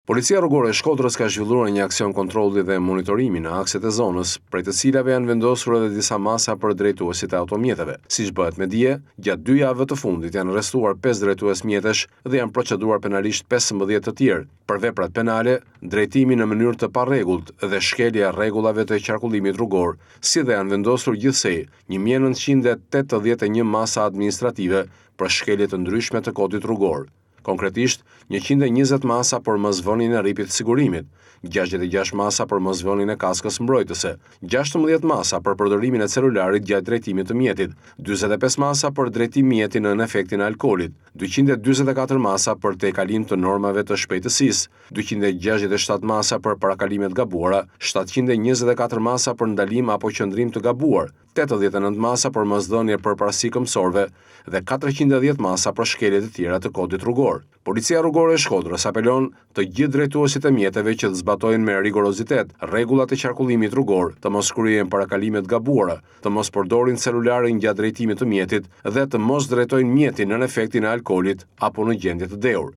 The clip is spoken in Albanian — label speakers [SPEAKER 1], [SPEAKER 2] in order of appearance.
[SPEAKER 1] Policia rrugore e Shkodrës ka zhvilluar një aksion kontrolli dhe monitorimi në akset e zonës, prej të cilave janë vendosur edhe disa masa për drejtuesit e automjeteve. Siç bëhet me dije, gjatë 2 javëve të fundit janë arrestuar 5 drejtues mjetesh dhe janë proceduar penalisht 15 të tjerë për veprat penale, drejtimi në mënyrë të parregullt dhe shkelja e rregullave të qarkullimit rrugor, si dhe janë vendosur gjithsej 1981 masa administrative për shkelje të ndryshme të kodit rrugor. Konkretisht, 120 masa për mosvënien e rripit të sigurimit, 66 masa për mosvënien e kaskës mbrojtëse, 16 masa për përdorimin e celularit gjatë drejtimit të mjetit, 45 masa për drejtim mjeti nën efektin e alkoolit, 244 masa për tejkalim të normave të shpejtësisë, 267 masa për parakalimet gabuara, 724 masa për ndalim apo qëndrim të gabuar, 89 masa për mosdhënie përparësi këmbësorëve dhe 410 masa për shkelje të tjera të kodit rrugor. Policia rrugore e Shkodrës apelon të gjithë drejtuesit e mjeteve që të zbatojnë me rigorozitet rregullat e qarkullimit rrugor, të mos kryejnë parakalimet gabuara, të mos përdorin celularin gjatë drejtimit të mjetit dhe të mos drejtojnë mjetin në efektin e alkoolit apo në gjendje të dehur.